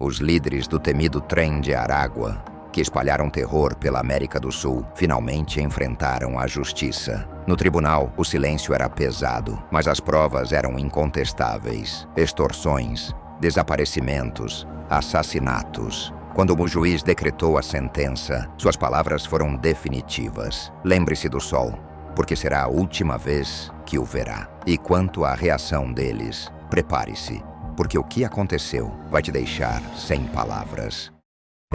os líderes do temido Trem de Aragua, que espalharam terror pela América do Sul, finalmente enfrentaram a justiça. No tribunal, o silêncio era pesado, mas as provas eram incontestáveis. Extorsões, desaparecimentos, assassinatos. Quando o juiz decretou a sentença, suas palavras foram definitivas. Lembre-se do sol, porque será a última vez que o verá. E quanto à reação deles, prepare-se, porque o que aconteceu vai te deixar sem palavras.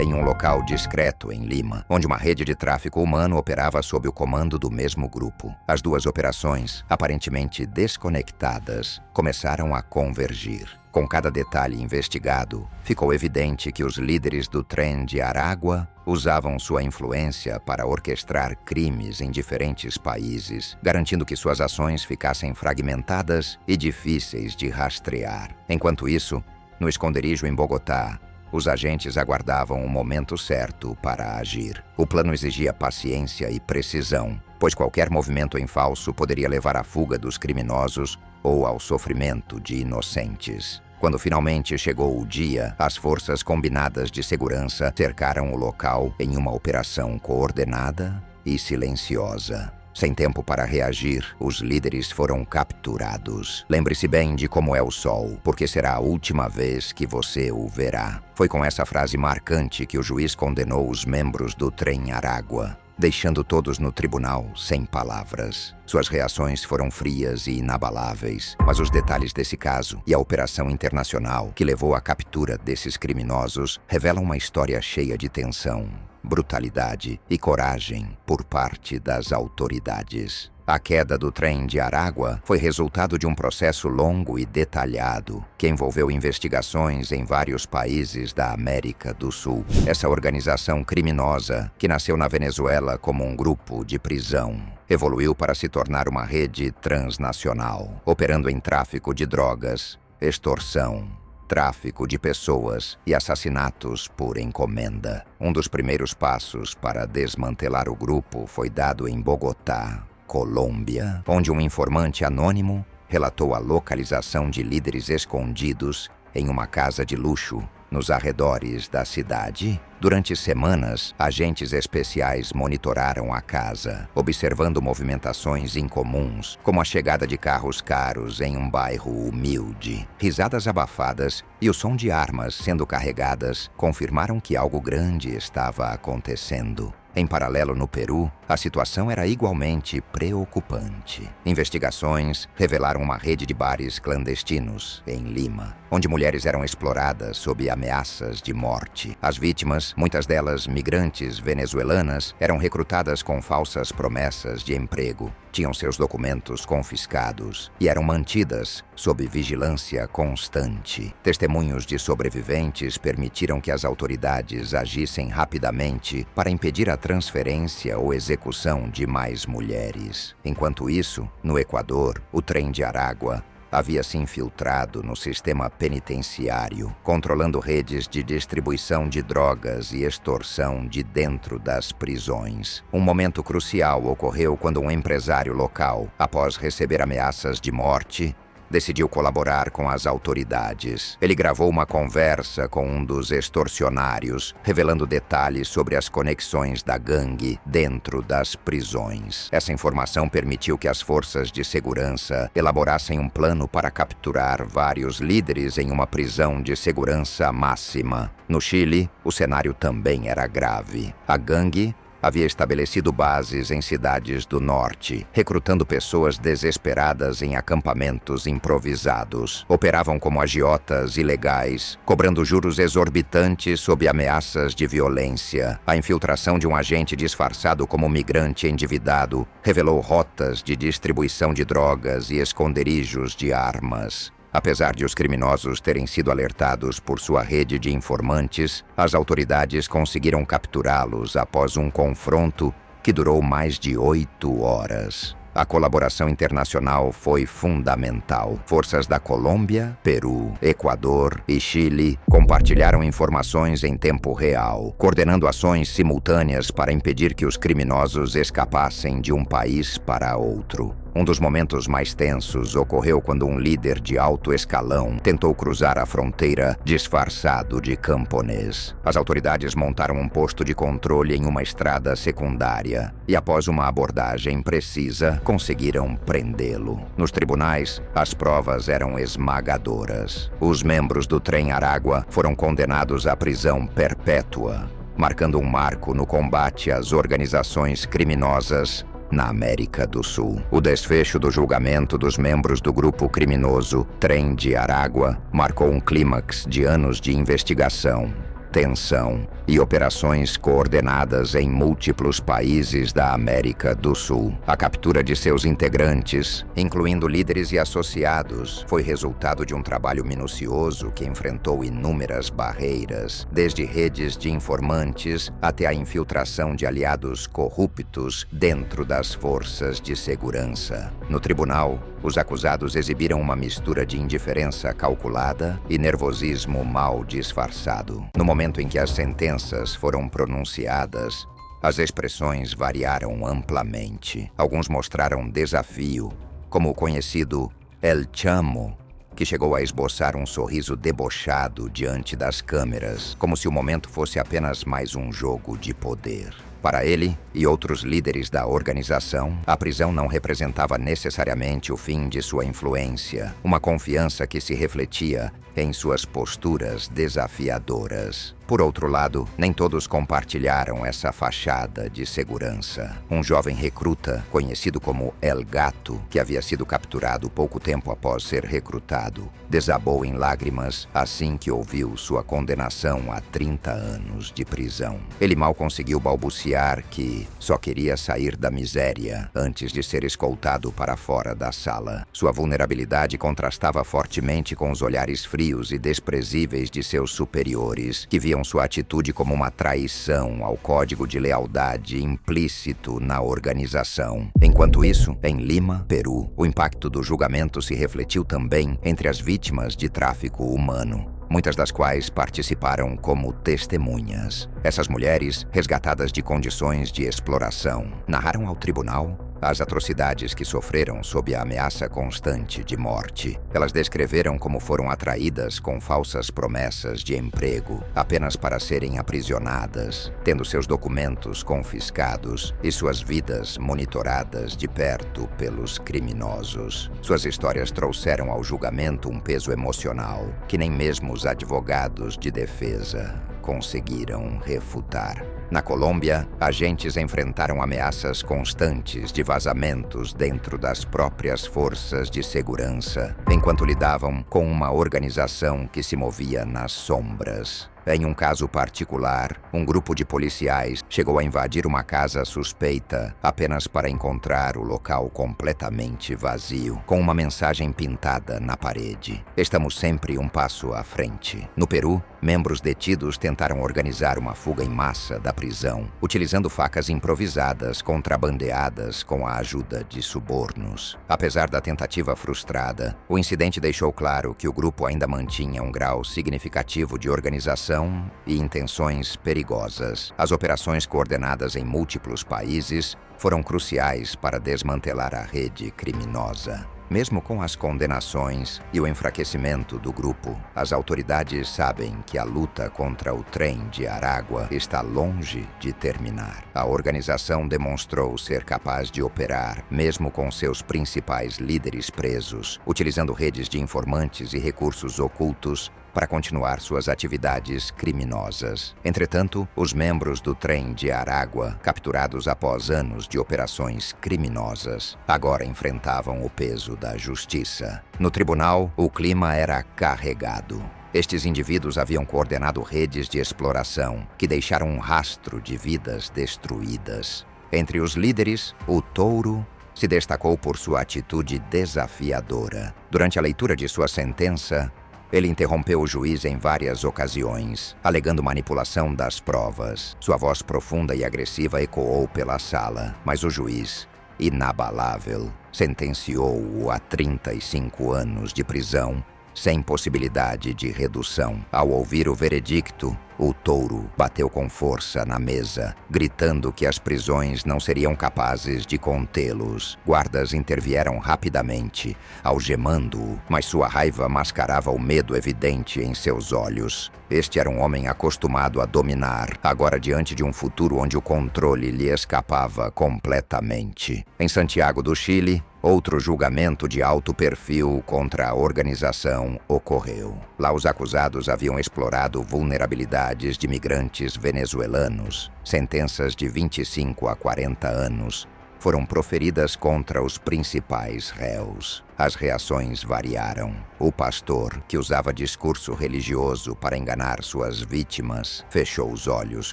Em um local discreto em Lima, onde uma rede de tráfico humano operava sob o comando do mesmo grupo, as duas operações, aparentemente desconectadas, começaram a convergir. Com cada detalhe investigado, ficou evidente que os líderes do Trem de Aragua usavam sua influência para orquestrar crimes em diferentes países, garantindo que suas ações ficassem fragmentadas e difíceis de rastrear. Enquanto isso, no esconderijo em Bogotá, os agentes aguardavam o momento certo para agir. O plano exigia paciência e precisão, pois qualquer movimento em falso poderia levar à fuga dos criminosos ou ao sofrimento de inocentes. Quando finalmente chegou o dia, as forças combinadas de segurança cercaram o local em uma operação coordenada e silenciosa. Sem tempo para reagir, os líderes foram capturados. Lembre-se bem de como é o sol, porque será a última vez que você o verá. Foi com essa frase marcante que o juiz condenou os membros do Trem Aragua, deixando todos no tribunal sem palavras. Suas reações foram frias e inabaláveis, mas os detalhes desse caso e a operação internacional que levou à captura desses criminosos revelam uma história cheia de tensão, brutalidade e coragem por parte das autoridades. A queda do Trem de Aragua foi resultado de um processo longo e detalhado, que envolveu investigações em vários países da América do Sul. Essa organização criminosa, que nasceu na Venezuela como um grupo de prisão, evoluiu para se tornar uma rede transnacional, operando em tráfico de drogas, extorsão, tráfico de pessoas e assassinatos por encomenda. Um dos primeiros passos para desmantelar o grupo foi dado em Bogotá, Colômbia, onde um informante anônimo relatou a localização de líderes escondidos em uma casa de luxo nos arredores da cidade. Durante semanas, agentes especiais monitoraram a casa, observando movimentações incomuns, como a chegada de carros caros em um bairro humilde. Risadas abafadas e o som de armas sendo carregadas confirmaram que algo grande estava acontecendo. Em paralelo, no Peru, a situação era igualmente preocupante. Investigações revelaram uma rede de bares clandestinos em Lima, onde mulheres eram exploradas sob ameaças de morte. As vítimas, muitas delas migrantes venezuelanas, eram recrutadas com falsas promessas de emprego, tinham seus documentos confiscados e eram mantidas sob vigilância constante. Testemunhos de sobreviventes permitiram que as autoridades agissem rapidamente para impedir a transferência ou execução de mais mulheres. Enquanto isso, no Equador, o Trem de Aragua havia se infiltrado no sistema penitenciário, controlando redes de distribuição de drogas e extorsão de dentro das prisões. Um momento crucial ocorreu quando um empresário local, após receber ameaças de morte, decidiu colaborar com as autoridades. Ele gravou uma conversa com um dos extorsionários, revelando detalhes sobre as conexões da gangue dentro das prisões. Essa informação permitiu que as forças de segurança elaborassem um plano para capturar vários líderes em uma prisão de segurança máxima. No Chile, o cenário também era grave. A gangue havia estabelecido bases em cidades do norte, recrutando pessoas desesperadas em acampamentos improvisados. Operavam como agiotas ilegais, cobrando juros exorbitantes sob ameaças de violência. A infiltração de um agente disfarçado como migrante endividado revelou rotas de distribuição de drogas e esconderijos de armas. Apesar de os criminosos terem sido alertados por sua rede de informantes, as autoridades conseguiram capturá-los após um confronto que durou mais de 8 horas. A colaboração internacional foi fundamental. Forças da Colômbia, Peru, Equador e Chile compartilharam informações em tempo real, coordenando ações simultâneas para impedir que os criminosos escapassem de um país para outro. Um dos momentos mais tensos ocorreu quando um líder de alto escalão tentou cruzar a fronteira disfarçado de camponês. As autoridades montaram um posto de controle em uma estrada secundária e, após uma abordagem precisa, conseguiram prendê-lo. Nos tribunais, as provas eram esmagadoras. Os membros do Trem Aragua foram condenados à prisão perpétua, marcando um marco no combate às organizações criminosas na América do Sul. O desfecho do julgamento dos membros do grupo criminoso Trem de Aragua marcou um clímax de anos de investigação, tensão e operações coordenadas em múltiplos países da América do Sul. A captura de seus integrantes, incluindo líderes e associados, foi resultado de um trabalho minucioso que enfrentou inúmeras barreiras, desde redes de informantes até a infiltração de aliados corruptos dentro das forças de segurança. No tribunal, os acusados exibiram uma mistura de indiferença calculada e nervosismo mal disfarçado. No momento em que as sentenças foram pronunciadas, as expressões variaram amplamente. Alguns mostraram desafio, como o conhecido El Chamo, que chegou a esboçar um sorriso debochado diante das câmeras, como se o momento fosse apenas mais um jogo de poder. Para ele e outros líderes da organização, a prisão não representava necessariamente o fim de sua influência, uma confiança que se refletia em suas posturas desafiadoras. Por outro lado, nem todos compartilharam essa fachada de segurança. Um jovem recruta, conhecido como El Gato, que havia sido capturado pouco tempo após ser recrutado, desabou em lágrimas assim que ouviu sua condenação a 30 anos de prisão. Ele mal conseguiu balbuciar que só queria sair da miséria antes de ser escoltado para fora da sala. Sua vulnerabilidade contrastava fortemente com os olhares frios e desprezíveis de seus superiores, que viam sua atitude como uma traição ao código de lealdade implícito na organização. Enquanto isso, em Lima, Peru, o impacto do julgamento se refletiu também entre as vítimas de tráfico humano, muitas das quais participaram como testemunhas. Essas mulheres, resgatadas de condições de exploração, narraram ao tribunal as atrocidades que sofreram sob a ameaça constante de morte. Elas descreveram como foram atraídas com falsas promessas de emprego, apenas para serem aprisionadas, tendo seus documentos confiscados e suas vidas monitoradas de perto pelos criminosos. Suas histórias trouxeram ao julgamento um peso emocional que nem mesmo os advogados de defesa conseguiram refutar. Na Colômbia, agentes enfrentaram ameaças constantes de vazamentos dentro das próprias forças de segurança, enquanto lidavam com uma organização que se movia nas sombras. Em um caso particular, um grupo de policiais chegou a invadir uma casa suspeita apenas para encontrar o local completamente vazio, com uma mensagem pintada na parede: "Estamos sempre um passo à frente." No Peru, membros detidos tentaram organizar uma fuga em massa da prisão, utilizando facas improvisadas contrabandeadas com a ajuda de subornos. Apesar da tentativa frustrada, o incidente deixou claro que o grupo ainda mantinha um grau significativo de organização e intenções perigosas. As operações coordenadas em múltiplos países foram cruciais para desmantelar a rede criminosa. Mesmo com as condenações e o enfraquecimento do grupo, as autoridades sabem que a luta contra o Trem de Aragua está longe de terminar. A organização demonstrou ser capaz de operar, mesmo com seus principais líderes presos, utilizando redes de informantes e recursos ocultos para continuar suas atividades criminosas. Entretanto, os membros do Trem de Aragua, capturados após anos de operações criminosas, agora enfrentavam o peso da justiça. No tribunal, o clima era carregado. Estes indivíduos haviam coordenado redes de exploração que deixaram um rastro de vidas destruídas. Entre os líderes, o Touro se destacou por sua atitude desafiadora. Durante a leitura de sua sentença, ele interrompeu o juiz em várias ocasiões, alegando manipulação das provas. Sua voz profunda e agressiva ecoou pela sala, mas o juiz, inabalável, sentenciou-o a 35 anos de prisão, sem possibilidade de redução. Ao ouvir o veredicto, o touro bateu com força na mesa, gritando que as prisões não seriam capazes de contê-los. Guardas intervieram rapidamente, algemando-o, mas sua raiva mascarava o medo evidente em seus olhos. Este era um homem acostumado a dominar, agora diante de um futuro onde o controle lhe escapava completamente. Em Santiago do Chile, outro julgamento de alto perfil contra a organização ocorreu. Lá os acusados haviam explorado vulnerabilidades de migrantes venezuelanos. Sentenças de 25 a 40 anos foram proferidas contra os principais réus. As reações variaram. O pastor, que usava discurso religioso para enganar suas vítimas, fechou os olhos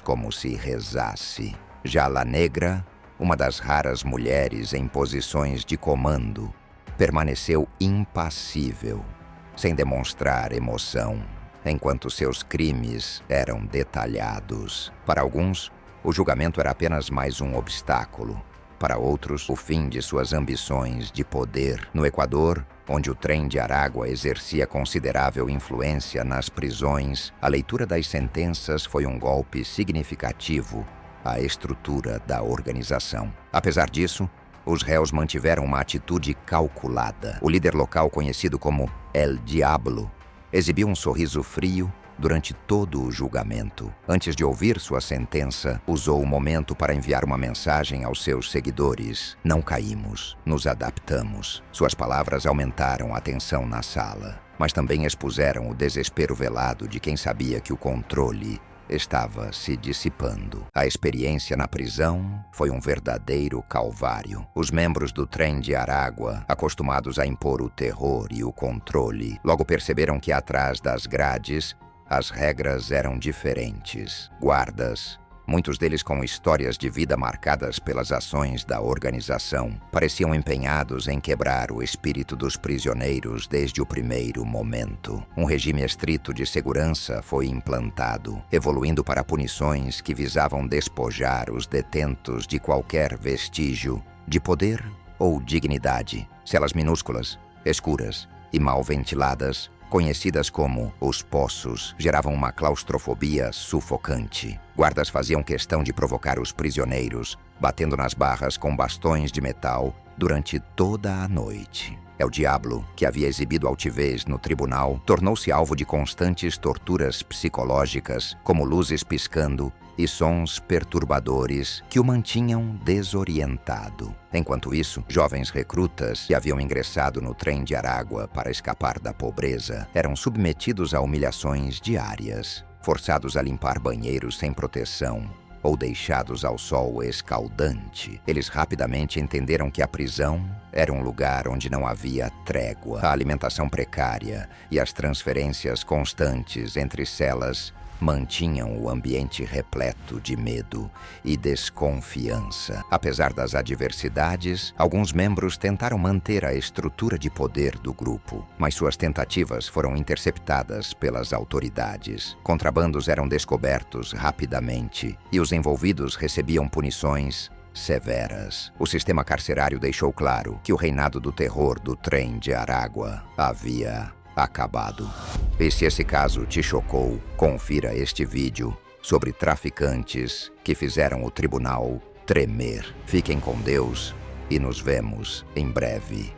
como se rezasse. Já La Negra, uma das raras mulheres em posições de comando, permaneceu impassível, sem demonstrar emoção, enquanto seus crimes eram detalhados. Para alguns, o julgamento era apenas mais um obstáculo. Para outros, o fim de suas ambições de poder. No Equador, onde o trem de Aragua exercia considerável influência nas prisões, a leitura das sentenças foi um golpe significativo à estrutura da organização. Apesar disso, os réus mantiveram uma atitude calculada. O líder local, conhecido como El Diablo, exibiu um sorriso frio durante todo o julgamento. Antes de ouvir sua sentença, usou o momento para enviar uma mensagem aos seus seguidores. Não caímos, nos adaptamos. Suas palavras aumentaram a tensão na sala, mas também expuseram o desespero velado de quem sabia que o controle estava se dissipando. A experiência na prisão foi um verdadeiro calvário. Os membros do trem de Aragua, acostumados a impor o terror e o controle, logo perceberam que atrás das grades as regras eram diferentes. Guardas, muitos deles com histórias de vida marcadas pelas ações da organização, pareciam empenhados em quebrar o espírito dos prisioneiros desde o primeiro momento. Um regime estrito de segurança foi implantado, evoluindo para punições que visavam despojar os detentos de qualquer vestígio de poder ou dignidade. Celas minúsculas, escuras e mal ventiladas, conhecidas como os poços, geravam uma claustrofobia sufocante. Guardas faziam questão de provocar os prisioneiros, batendo nas barras com bastões de metal durante toda a noite. El Diablo, que havia exibido altivez no tribunal, tornou-se alvo de constantes torturas psicológicas, como luzes piscando e sons perturbadores que o mantinham desorientado. Enquanto isso, jovens recrutas que haviam ingressado no trem de Aragua para escapar da pobreza eram submetidos a humilhações diárias, forçados a limpar banheiros sem proteção ou deixados ao sol escaldante. Eles rapidamente entenderam que a prisão era um lugar onde não havia trégua. A alimentação precária e as transferências constantes entre celas mantinham o ambiente repleto de medo e desconfiança. Apesar das adversidades, alguns membros tentaram manter a estrutura de poder do grupo, mas suas tentativas foram interceptadas pelas autoridades. Contrabandos eram descobertos rapidamente e os envolvidos recebiam punições severas. O sistema carcerário deixou claro que o reinado do terror do trem de Aragua havia acabado. E se esse caso te chocou, confira este vídeo sobre traficantes que fizeram o tribunal tremer. Fiquem com Deus e nos vemos em breve.